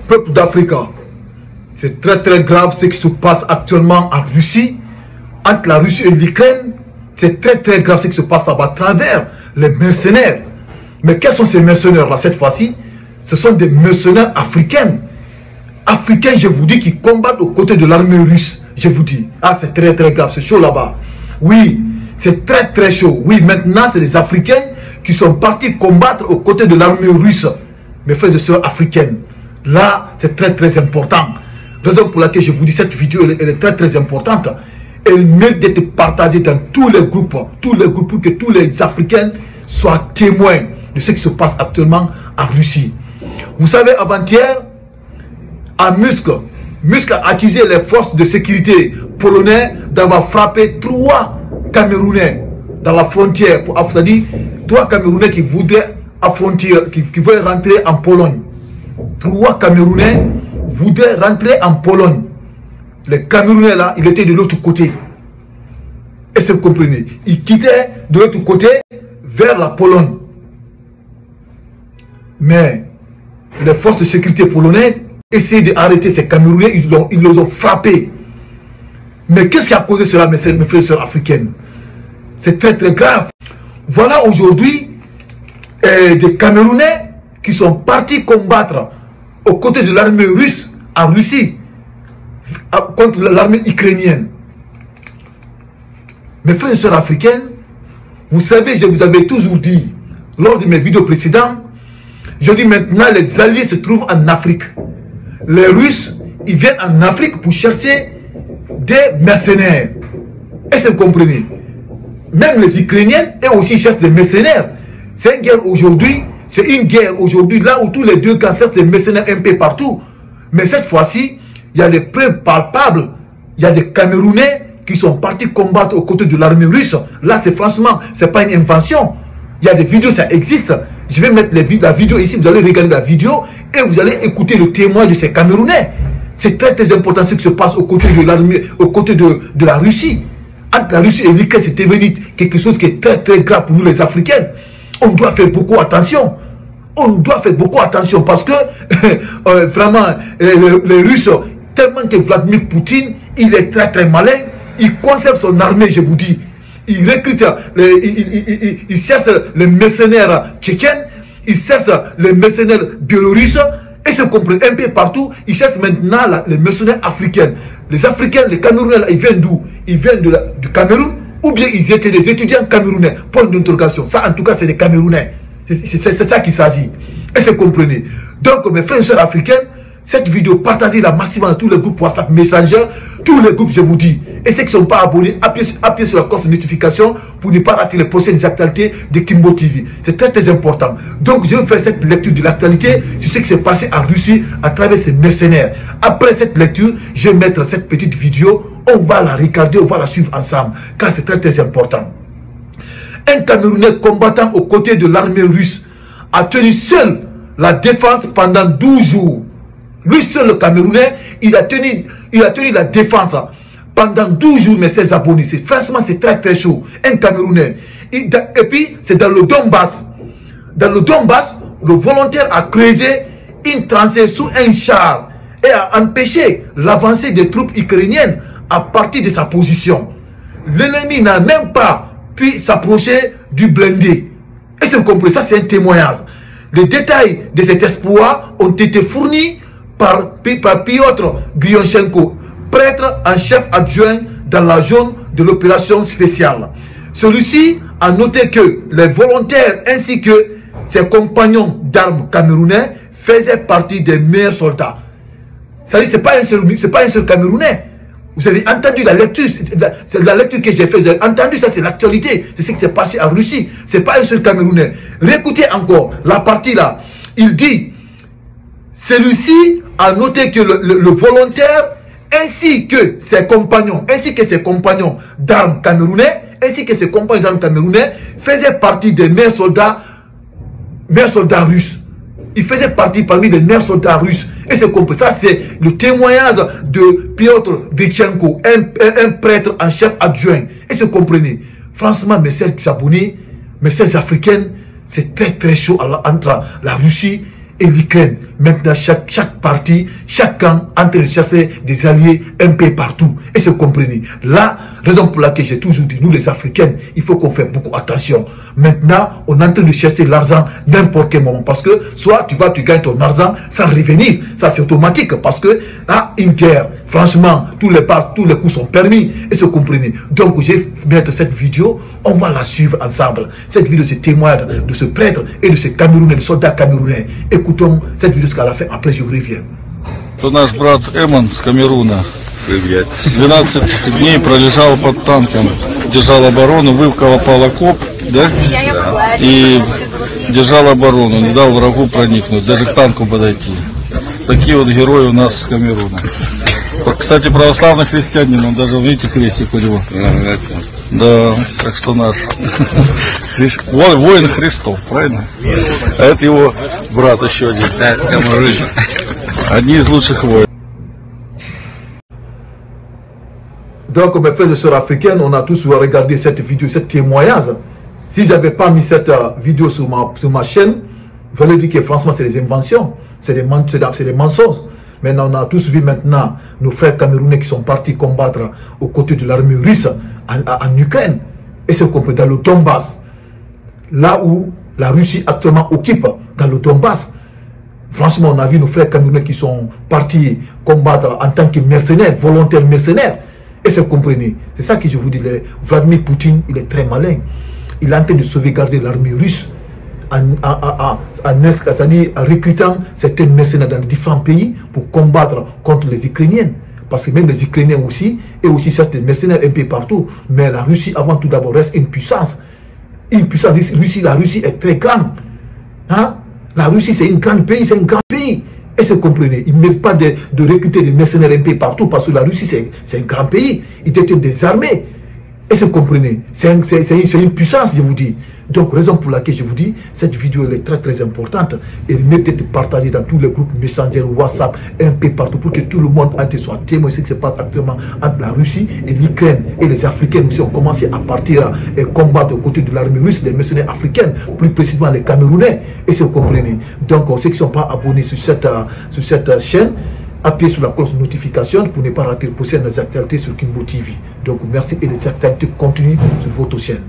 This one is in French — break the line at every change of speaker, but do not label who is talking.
Peuple d'Afrique, c'est très très grave ce qui se passe actuellement en Russie, entre la Russie et l'Ukraine. C'est très très grave ce qui se passe là-bas à travers les mercenaires. Mais quels sont ces mercenaires là cette fois-ci? Ce sont des mercenaires africains. Africains, je vous dis, qui combattent aux côtés de l'armée russe. Je vous dis, ah c'est très très grave, c'est chaud là-bas. Oui, c'est très très chaud. Oui, maintenant c'est les Africains qui sont partis combattre aux côtés de l'armée russe. Mes frères et sœurs africaines, là c'est très très important. Raison pour laquelle je vous dis cette vidéo, elle est très très importante. Elle mérite d'être partagée dans tous les groupes pour que tous les Africains soient témoins de ce qui se passe actuellement en Russie. Vous savez, avant-hier, à Minsk a accusé les forces de sécurité polonaises d'avoir frappé 3 Camerounais dans la frontière. C'est-à-dire 3 Camerounais qui voudraient qui veulent rentrer en Pologne. 3 Camerounais voudraient rentrer en Pologne. Les Camerounais là, ils étaient de l'autre côté. Est-ce que vous comprenez? Ils quittaient de l'autre côté vers la Pologne. Mais les forces de sécurité polonaises essayaient d'arrêter ces Camerounais, ils les ont frappés. Mais qu'est-ce qui a causé cela, mes frères et sœurs africaines? C'est très très grave. Voilà aujourd'hui des Camerounais qui sont partis combattre aux côtés de l'armée russe en Russie contre l'armée ukrainienne. Mes frères et sœurs africaines, vous savez, je vous avais toujours dit lors de mes vidéos précédentes, je dis maintenant les alliés se trouvent en Afrique. Les Russes, ils viennent en Afrique pour chercher des mercenaires. Est-ce que vous comprenez? Même les Ukrainiens, eux aussi cherchent des mercenaires. C'est une guerre aujourd'hui, là où tous les deux camps cherchent des mercenaires un peu partout. Mais cette fois-ci, il y a des preuves palpables. Il y a des Camerounais qui sont partis combattre aux côtés de l'armée russe. Là, c'est franchement, c'est pas une invention. Il y a des vidéos, ça existe. Je vais mettre la vidéo ici, vous allez regarder la vidéo et vous allez écouter le témoignage de ces Camerounais. C'est très très important ce qui se passe aux côtés de l'armée, aux côtés de la Russie. Entre la Russie et l'Ukraine, c'est devenu quelque chose qui est très très grave pour nous les Africains. On doit faire beaucoup attention. On doit faire beaucoup attention parce que vraiment, les Russes, tellement que Vladimir Poutine, il est très très malin, il conserve son armée, je vous dis. Il recrute, il cherche les mercenaires tchétchènes, il cherche les mercenaires biélorusses, et se comprend un peu partout. Il cherche maintenant les mercenaires africains. Les Africains, les Camerounais, ils viennent d'où? Ils viennent du Cameroun, ou bien ils étaient des étudiants camerounais. Point d'interrogation. Ça, en tout cas, c'est des Camerounais. C'est ça qu'il s'agit. Et se comprenez. Donc, mes frères et sœurs africains, cette vidéo, partagez-la massivement dans tous les groupes WhatsApp, Messenger, tous les groupes, je vous dis. Et ceux qui ne sont pas abonnés, appuyez sur la cloche de notification pour ne pas rater les prochaines actualités de Kimbo TV. C'est très très important. Donc, je vais faire cette lecture de l'actualité sur ce qui s'est passé en Russie à travers ces mercenaires. Après cette lecture, je vais mettre cette petite vidéo. On va la regarder, on va la suivre ensemble, car c'est très très important. Un Camerounais combattant aux côtés de l'armée russe a tenu seul la défense pendant 12 jours. Lui seul, le Camerounais, il a tenu la défense pendant 12 jours, mais ses abonnés. Franchement, c'est très très chaud. Un Camerounais. Et puis, c'est dans le Donbass. Dans le Donbass, le volontaire a creusé une tranchée sous un char et a empêché l'avancée des troupes ukrainiennes à partir de sa position. L'ennemi n'a même pas pu s'approcher du blindé. Est-ce que vous comprenez? Ça, c'est un témoignage. Les détails de cet exploit ont été fournis par Piotr Grionchenko, prêtre en chef adjoint dans la zone de l'opération spéciale. Celui-ci a noté que les volontaires ainsi que ses compagnons d'armes camerounais faisaient partie des meilleurs soldats. C'est-à-dire, c'est pas un seul Camerounais. Vous avez entendu la lecture, c'est la lecture que j'ai faite, j'ai entendu ça, c'est l'actualité, c'est ce qui s'est passé en Russie. C'est pas un seul Camerounais. Réécoutez encore la partie là. Il dit, celui-ci a noté que le volontaire ainsi que ses compagnons d'armes camerounais, faisaient partie des meilleurs soldats russes. Il faisait partie parmi les meilleurs soldats russes. Et c'est compris. Ça, c'est le témoignage de Piotr Grionchenko, un prêtre en chef adjoint. Et c'est comprenez. Franchement, mes chers abonnés, mes chers africaines, c'est très très chaud entre la Russie et l'Ukraine. Maintenant, chaque parti, chaque camp en train de chercher des alliés un peu partout. Et se comprenez. Là, raison pour laquelle j'ai toujours dit, nous les Africains, il faut qu'on fasse beaucoup attention. Maintenant, on est en train de chercher l'argent n'importe quel moment. Parce que soit tu gagnes ton argent sans revenir. Ça, c'est automatique. Parce que, là, une guerre, franchement, tous les coups sont permis. Et se comprenez. Donc, je vais mettre cette vidéo. On va la suivre ensemble. Cette vidéo, c'est témoigne de ce prêtre et de ce Camerounais, de soldats camerounais. Écoutons cette vidéo jusqu'à la fin. Après, je vous reviens.
Это наш брат Эмон с Камеруна. 12 дней пролежал под танком, держал оборону, выкопал окоп, да? И держал оборону, не дал врагу проникнуть, даже к танку подойти. Такие вот герои у нас с Камеруна. Кстати, православный христианин, он даже, видите, крестик у него. Да, так что наш воин Христов, правильно? А это его брат еще один. Одни из лучших воинов.
Donc, mes frères et sœurs africains, on a tous regardé cette vidéo, cette témoignage. Si je n'avais pas mis cette vidéo sur ma chaîne, je vais dire que franchement, c'est des inventions, c'est des mensonges. Maintenant, on a tous vu maintenant nos frères camerounais qui sont partis combattre aux côtés de l'armée russe en Ukraine. Et c'est compris dans le Donbass, là où la Russie actuellement occupe, dans le Donbass. Franchement, on a vu nos frères camerounais qui sont partis combattre en tant que mercenaires, volontaires mercenaires. Et c'est comprenez. C'est ça que je vous dis. Vladimir Poutine, il est très malin. Il est en train de sauvegarder l'armée russe en recrutant certains mercenaires dans différents pays pour combattre contre les Ukrainiens. Parce que même les Ukrainiens aussi, et aussi certains mercenaires un peu partout. Mais la Russie, avant tout d'abord, reste une puissance. Une puissance. La Russie est très grande. Hein? La Russie, c'est un grand pays, c'est un grand pays. Et c'est comprenez, ils ne méritent pas de recruter des mercenaires un peu partout parce que la Russie, c'est un grand pays. Il était désarmé. Et c'est comprenez, c'est une puissance, je vous dis. Donc, raison pour laquelle je vous dis, cette vidéo elle est très très importante. Elle mérite d'être partagée dans tous les groupes Messenger, WhatsApp, un peu partout pour que tout le monde soit témoin de ce qui se passe actuellement entre la Russie et l'Ukraine. Et les Africains aussi ont commencé à partir et combattre aux côtés de l'armée russe, les mercenaires africains, plus précisément les Camerounais. Et c'est vous comprenez. Donc, ceux qui ne sont pas abonnés sur cette chaîne, appuyez sur la cloche de notification pour ne pas rater les prochaines actualités sur Kimbo TV. Donc, merci et les actualités continuent sur votre chaîne.